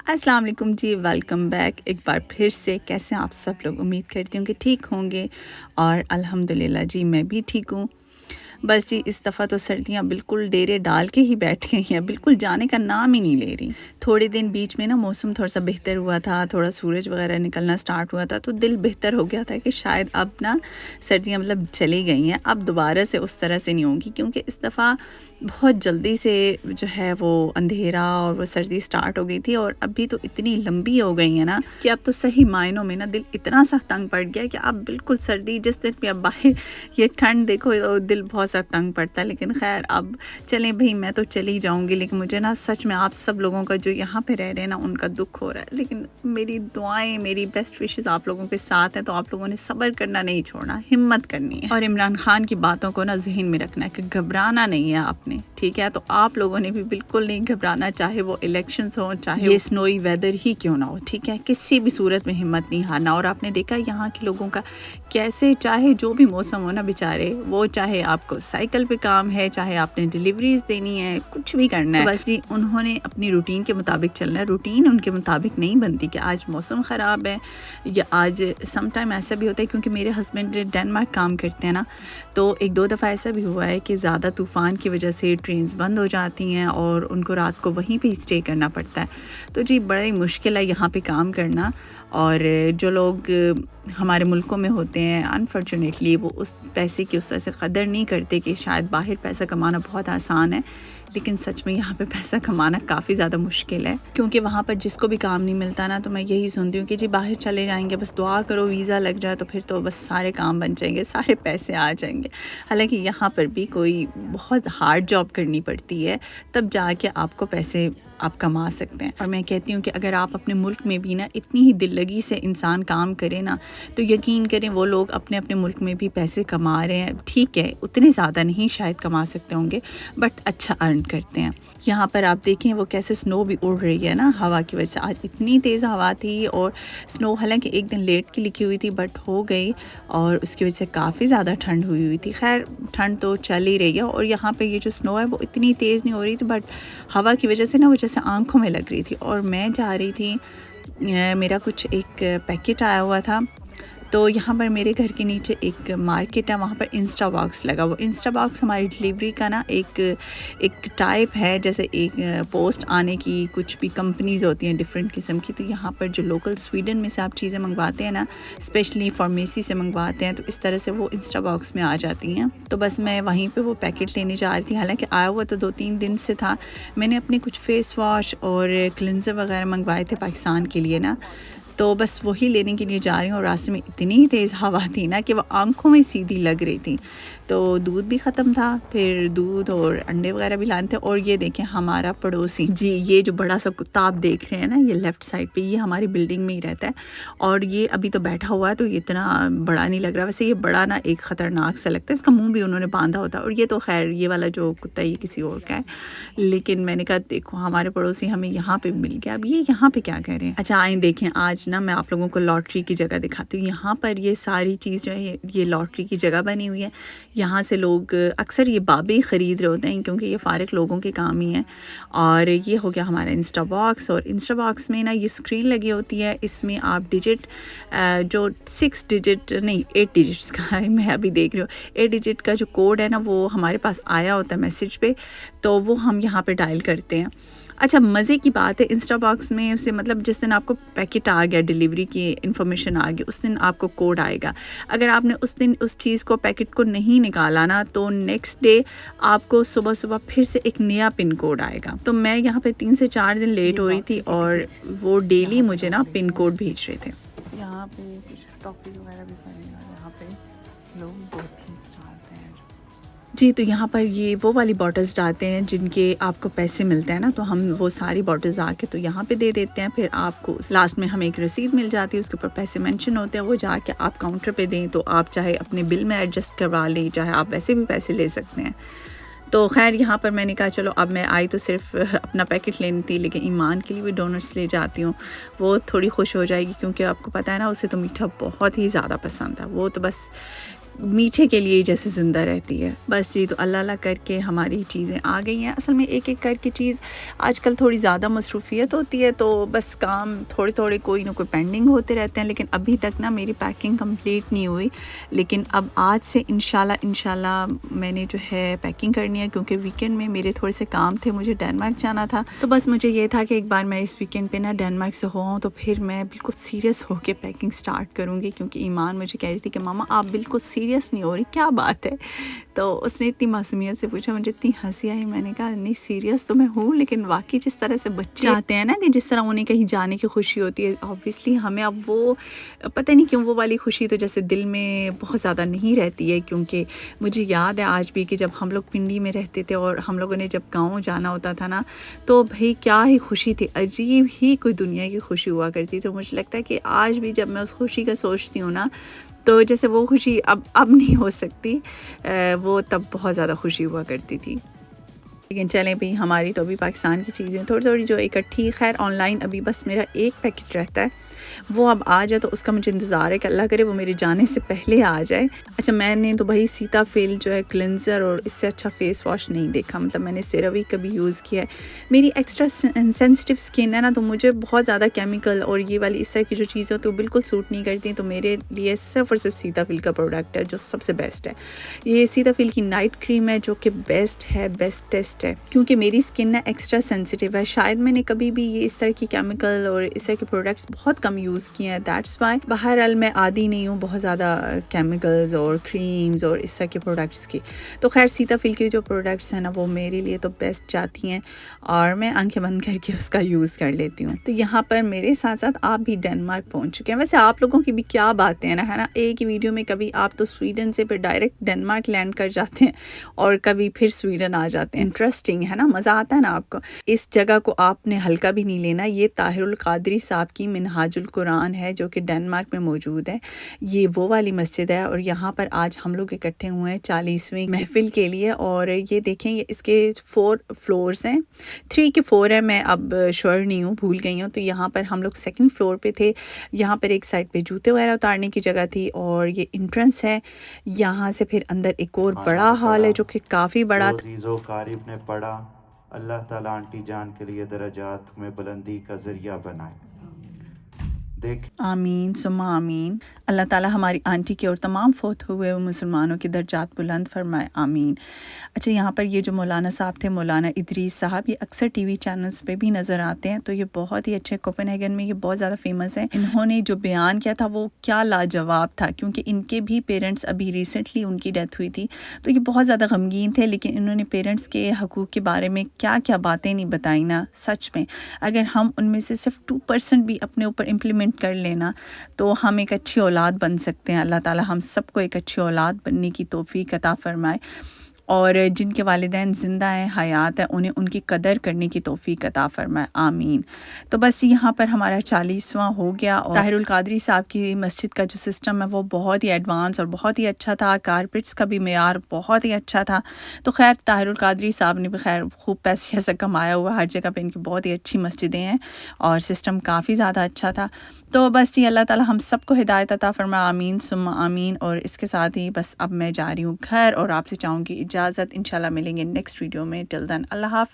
अस्सलाम वालेकुम जी, welcome back एक बार फिर से। कैसे हैं आप सब लोग? उम्मीद करती हूँ कि ठीक होंगे और अल्हम्दुलिल्लाह जी मैं भी ठीक हूँ। बस जी इस दफ़ा तो सर्दियाँ बिल्कुल डेरे डाल के ही बैठ गई हैं, बिल्कुल जाने का नाम ही नहीं ले रही। थोड़े दिन बीच में ना मौसम थोड़ा-सा बेहतर हुआ था, थोड़ा सूरज वग़ैरह निकलना स्टार्ट हुआ था, तो दिल बेहतर हो गया था कि शायद अब ना सर्दियाँ मतलब चली गई हैं, अब दोबारा से उस तरह से नहीं होंगी, क्योंकि इस दफ़ा बहुत जल्दी से जो है वो अंधेरा और वो सर्दी स्टार्ट हो गई थी, और अभी तो इतनी लंबी हो गई है ना कि अब तो सही मायनों में ना दिल इतना सा तंग पड़ गया है कि अब बिल्कुल सर्दी जिस दिन भी अब बाहर ये ठंड देखो तो दिल बहुत सा तंग पड़ता है। लेकिन खैर अब चलें भाई, मैं तो चली जाऊंगी, लेकिन मुझे ना सच में आप सब लोगों का जो यहाँ पे रह रहे हैं ना उनका दुख हो रहा है। लेकिन मेरी दुआएं, मेरी बेस्ट विशेस आप लोगों के साथ हैं, तो आप लोगों ने सब्र करना नहीं छोड़ना, हिम्मत करनी है और इमरान खान की बातों को ना जहन में रखना है कि घबराना नहीं है आपने, ठीक है? तो आप लोगों ने भी बिल्कुल नहीं घबराना, चाहे वो इलेक्शंस हो, चाहे ये स्नोई वेदर ही क्यों ना हो, ठीक है? किसी भी सूरत में हिम्मत नहीं हारना। और आपने देखा यहाँ के लोगों का कैसे, चाहे जो भी मौसम हो ना बेचारे, वो चाहे आपको साइकिल पे काम है, चाहे आपने डिलीवरीज देनी है, कुछ भी करना है, तो बस जी उन्होंने अपनी रूटीन के मुताबिक चलना है। रूटीन उनके मुताबिक नहीं बनती कि आज मौसम ख़राब है या आज सम टाइम ऐसा भी होता है, क्योंकि मेरे हस्बैंड डेनमार्क काम करते हैं ना, तो एक दो दफ़ा ऐसा भी हुआ है कि ज़्यादा तूफ़ान की वजह से ट्रेन्स बंद हो जाती हैं और उनको रात को वहीं पे स्टे करना पड़ता है। तो जी बड़ा ही मुश्किल है यहाँ पे काम करना। और जो लोग हमारे मुल्कों में होते हैं अनफॉर्चुनेटली वो उस पैसे की उस तरह से कदर नहीं करते कि शायद बाहर पैसा कमाना बहुत आसान है, लेकिन सच में यहाँ पे पैसा कमाना काफ़ी ज़्यादा मुश्किल है। क्योंकि वहाँ पर जिसको भी काम नहीं मिलता ना, तो मैं यही सुनती हूँ कि जी बाहर चले जाएंगे, बस दुआ करो वीज़ा लग जाए तो फिर तो बस सारे काम बन जाएंगे, सारे पैसे आ जाएंगे। हालांकि यहाँ पर भी कोई बहुत हार्ड जॉब करनी पड़ती है, तब जाके आपको पैसे आप कमा सकते हैं। और मैं कहती हूँ कि अगर आप अपने मुल्क में भी ना इतनी ही दिल लगी से इंसान काम करे ना, तो यकीन करें वो लोग अपने अपने मुल्क में भी पैसे कमा रहे हैं। ठीक है, उतने ज़्यादा नहीं शायद कमा सकते होंगे, बट अच्छा अर्न करते हैं। यहाँ पर आप देखें वो कैसे स्नो भी उड़ रही है ना हवा की वजह से। आज इतनी तेज़ हवा थी और स्नो हालांकि एक दिन लेट की लिखी हुई थी, बट हो गई, और उसकी वजह से काफ़ी ज़्यादा ठंड हुई थी। खैर ठंड तो चल ही रही है, और यहाँ पे ये जो स्नो है वो इतनी तेज़ नहीं हो रही थी, बट हवा की वजह से ना वो जैसे आंखों में लग रही थी। और मैं जा रही थी, मेरा कुछ एक पैकेट आया हुआ था, तो यहाँ पर मेरे घर के नीचे एक मार्केट है, वहाँ पर इंस्टा बॉक्स लगा। वो इंस्टा बॉक्स हमारी डिलीवरी का ना एक टाइप है, जैसे एक पोस्ट आने की कुछ भी कंपनीज़ होती हैं डिफरेंट किस्म की। तो यहाँ पर जो लोकल स्वीडन में से आप चीज़ें मंगवाते हैं ना, स्पेशली फार्मेसी से मंगवाते हैं, तो इस तरह से वो इंस्टा बॉक्स में आ जाती हैं। तो बस मैं वहीं पर वो पैकेट लेने जा रही थी। हालाँकि आया हुआ तो 2-3 दिन से था। मैंने अपने कुछ फेस वॉश और क्लिनज़र वगैरह मंगवाए थे पाकिस्तान के लिए ना, तो बस वही लेने के लिए जा रही हूँ। और रास्ते में इतनी तेज़ हवा थी ना कि वो आंखों में सीधी लग रही थी। तो दूध भी ख़त्म था, फिर दूध और अंडे वगैरह भी लाने थे। और ये देखें हमारा पड़ोसी जी, ये जो बड़ा सा कुत्ता आप देख रहे हैं ना, ये लेफ़्ट साइड पे, ये हमारी बिल्डिंग में ही रहता है, और ये अभी तो बैठा हुआ है, तो ये इतना बड़ा नहीं लग रहा। वैसे ये बड़ा ना एक ख़तरनाक सा लगता है, इसका मुँह भी उन्होंने बांधा होता है। और ये तो खैर ये वाला जो कुत्ता है ये किसी और का है, लेकिन मैंने कहा देखो हमारे पड़ोसी हमें यहाँ पे मिल गया, अब ये यहाँ पे क्या कर रहे हैं। अच्छा आए देखें, आज ना मैं आप लोगों को लॉटरी की जगह दिखाती हूँ। यहाँ पर ये सारी चीज़ जो है ये लॉटरी की जगह बनी हुई है। यहाँ से लोग अक्सर ये बाबे ख़रीद रहे होते हैं, क्योंकि ये फ़ारिग लोगों के काम ही है। और ये हो गया हमारा इंस्टा बॉक्स, और इंस्टा बॉक्स में ना ये स्क्रीन लगी होती है, इसमें आप डिजिट जो 6 डिजिट नहीं 8 डिजिट्स का है, मैं अभी देख रही हूँ 8 डिजिट का जो कोड है ना वो हमारे पास आया होता है मैसेज पे, तो वो हम यहाँ पे डायल करते हैं। अच्छा मज़े की बात है, इंस्टा बॉक्स में उसे मतलब जिस दिन आपको पैकेट आ गया, डिलीवरी की इन्फॉर्मेशन आ गई, उस दिन आपको कोड आएगा। अगर आपने उस दिन उस चीज़ को, पैकेट को नहीं निकाला ना, तो नेक्स्ट डे आपको सुबह सुबह फिर से एक नया पिन कोड आएगा। तो मैं यहाँ पे 3 से 4 दिन लेट हो रही थी, और वो डेली मुझे ना पिन कोड भेज रहे थे। यहाँ पे कुछ टॉफीज़ वगैरह भी पड़े हैं, यहाँ पे लोग बोतल्स डालते हैं जी। तो यहाँ पर ये वो वाली बॉटल्स डालते हैं जिनके आपको पैसे मिलते हैं ना, तो हम वो सारी बॉटल्स आके तो यहाँ पे दे देते हैं। फिर आपको लास्ट में हमें एक रसीद मिल जाती है, उसके ऊपर पैसे मेंशन होते हैं, वो जाके आप काउंटर पे दें, तो आप चाहे अपने बिल में एडजस्ट करवा लें, चाहे आप वैसे भी पैसे ले सकते हैं। तो खैर यहाँ पर मैंने कहा चलो, अब मैं आई तो सिर्फ अपना पैकेट लेनी थी, लेकिन ईमान के लिए भी डोनट्स ले जाती हूँ, वो थोड़ी खुश हो जाएगी, क्योंकि आपको पता है ना उसे तो मीठा बहुत ही ज़्यादा पसंद है। वो तो बस میٹھے کے لیے جیسے زندہ رہتی ہے. بس جی تو اللہ اللہ کر کے ہماری چیزیں آ گئی ہیں. اصل میں ایک ایک کر کے چیز آج کل تھوڑی زیادہ مصروفیت ہوتی ہے تو بس کام تھوڑے تھوڑے کوئی نہ کوئی پینڈنگ ہوتے رہتے ہیں. لیکن ابھی تک نا میری پیکنگ کمپلیٹ نہیں ہوئی. لیکن اب آج سے انشاءاللہ میں نے جو ہے پیکنگ کرنی ہے کیونکہ ویکنڈ میں میرے تھوڑے سے کام تھے, مجھے ڈینمارک جانا تھا. تو بس مجھے یہ تھا کہ ایک بار میں اس ویکنڈ پہ نا ڈینمارک سے ہوں تو پھر میں بالکل سیریس ہو کے پیکنگ سٹارٹ کروں گی. کیونکہ ایمان مجھے کہہ رہی تھی کہ ماما آپ بالکل سیریس نہیں ہو رہی, کیا بات ہے؟ تو اس نے اتنی معصومیت سے پوچھا, مجھے اتنی ہنسی آئی. میں نے کہا نہیں سیریس تو میں ہوں, لیکن واقعی جس طرح سے بچے چاہتے ہیں نا کہ جس طرح انہیں کہیں جانے کی خوشی ہوتی ہے, آبویسلی ہمیں اب وہ پتہ نہیں کیوں وہ والی خوشی تو جیسے دل میں بہت زیادہ نہیں رہتی ہے. کیونکہ مجھے یاد ہے آج بھی کہ جب ہم لوگ پنڈی میں رہتے تھے اور ہم لوگوں نے جب گاؤں جانا ہوتا تھا نا تو بھئی کیا ہی خوشی تھی, عجیب ہی کوئی دنیا کی خوشی ہوا کرتی. تو مجھے لگتا ہے کہ آج بھی جب میں اس خوشی کا سوچتی ہوں نا تو جیسے وہ خوشی اب نہیں ہو سکتی, وہ تب بہت زیادہ خوشی ہوا کرتی تھی. لیکن چلیں بھئی ہماری تو ابھی پاکستان کی چیزیں تھوڑی تھوڑی جو اکٹھی, خیر آن لائن ابھی بس میرا ایک پیکٹ رہتا ہے, وہ اب آ جائے تو اس کا مجھے انتظار ہے کہ اللہ کرے وہ میرے جانے سے پہلے آ جائے. اچھا میں نے تو بھائی سیتافیل جو ہے کلینزر اور اس سے اچھا فیس واش نہیں دیکھا. مطلب میں نے سیراوی کبھی یوز کیا ہے, میری ایکسٹرا سینسٹیو سکن ہے نا تو مجھے بہت زیادہ کیمیکل اور یہ والی اس طرح کی جو چیزیں ہوتی ہیں وہ بالکل سوٹ نہیں کرتی. تو میرے لیے صرف اور صرف سیتافیل کا پروڈکٹ ہے جو سب سے بیسٹ ہے. یہ سیتافیل کی نائٹ کریم ہے جو کہ بیسٹ ہے, بیسٹسٹ ہے. کیونکہ میری سکن نا ایکسٹرا سینسٹیو ہے, شاید میں نے کبھی بھی یہ اس طرح کی کیمیکل اور اس طرح کے پروڈکٹس بہت کم یوز کیے ہیں, دیٹس وائی. بہرحال میں عادی نہیں ہوں بہت زیادہ کیمیکلز اور کریمز اور اس طرح کے پروڈکٹس کی. تو خیر سیتافیل کے جو پروڈکٹس ہیں نا وہ میرے لیے تو بیسٹ جاتی ہیں اور میں آنکھیں بند کر کے اس کا یوز کر لیتی ہوں. تو یہاں پر میرے ساتھ ساتھ آپ بھی ڈینمارک پہنچ چکے ہیں. ویسے آپ لوگوں کی بھی کیا باتیں ہیں نا, ہے نا, ایک ہی ویڈیو میں کبھی آپ تو سویڈن سے پھر ڈائریکٹ ڈینمارک لینڈ کر جاتے ہیں اور کبھی پھر سویڈن آ جاتے ہیں. انٹرسٹنگ ہے نا, مزہ آتا ہے نا آپ کو. اس جگہ کو آپ نے ہلکا بھی نہیں لینا. یہ طاہر القادری صاحب کی منہاج القرآن ہے جو کہ ڈینمارک میں موجود ہے. یہ وہ والی مسجد ہے اور یہاں پر آج ہم لوگ اکٹھے ہوئے ہیں 40ویں محفل کے لیے. اور یہ دیکھیں یہ اس کے 4 فلورز ہیں, 3 کے 4 ہیں, میں اب شور نہیں ہوں, بھول گئی ہوں. تو یہاں پر ہم لوگ 2nd فلور پہ تھے. یہاں پر ایک سائڈ پہ جوتے وغیرہ اتارنے کی جگہ تھی اور یہ انٹرنس ہے. یہاں سے پھر اندر ایک اور بڑا ہال ہے جو کہ کافی بڑا. جو عزیز و قارب نے پڑھا, اللہ تعالیٰ آنٹی جان کے لیے درجات میں بلندی کا ذریعہ بنائے. آمین ثم آمین. اللہ تعالیٰ ہماری آنٹی کے اور تمام فوت ہوئے مسلمانوں کے درجات بلند فرمائے, آمین. اچھا یہاں پر یہ جو مولانا صاحب تھے, مولانا ادریس صاحب, یہ اکثر ٹی وی چینلز پہ بھی نظر آتے ہیں. تو یہ بہت ہی اچھے, کوپن ہیگن میں یہ بہت زیادہ فیمس ہیں. انہوں نے جو بیان کیا تھا وہ کیا لاجواب تھا, کیونکہ ان کے بھی پیرنٹس ابھی ریسنٹلی ان کی ڈیتھ ہوئی تھی. تو یہ بہت زیادہ غمگین تھے, لیکن انہوں نے پیرنٹس کے حقوق کے بارے میں کیا کیا باتیں نہیں بتائیں نا. سچ میں اگر ہم ان میں سے صرف 2% بھی اپنے اوپر امپلیمنٹ کر لینا تو ہم ایک اچھی اولاد بن سکتے ہیں. اللہ تعالیٰ ہم سب کو ایک اچھی اولاد بننے کی توفیق عطا فرمائے, اور جن کے والدین زندہ ہیں, حیات ہیں, انہیں ان کی قدر کرنے کی توفیق عطا فرمائے, آمین. تو بس یہاں پر ہمارا 40واں ہو گیا. اور طاہر القادری صاحب کی مسجد کا جو سسٹم ہے وہ بہت ہی ایڈوانس اور بہت ہی اچھا تھا. کارپیٹس کا بھی معیار بہت ہی اچھا تھا. تو خیر طاہر القادری صاحب نے بھی خیر خوب پیسے ایسا کمایا ہوا, ہر جگہ پہ ان کی بہت ہی اچھی مسجدیں ہیں اور سسٹم کافی زیادہ اچھا تھا. تو بس جی اللہ تعالیٰ ہم سب کو ہدایت عطا فرمائے, آمین ثم آمین. اور اس کے ساتھ ہی بس اب میں جا رہی ہوں گھر اور آپ سے چاہوں گی اجازت. انشاءاللہ ملیں گے نیکسٹ ویڈیو میں. ٹل دین اللہ حافظ.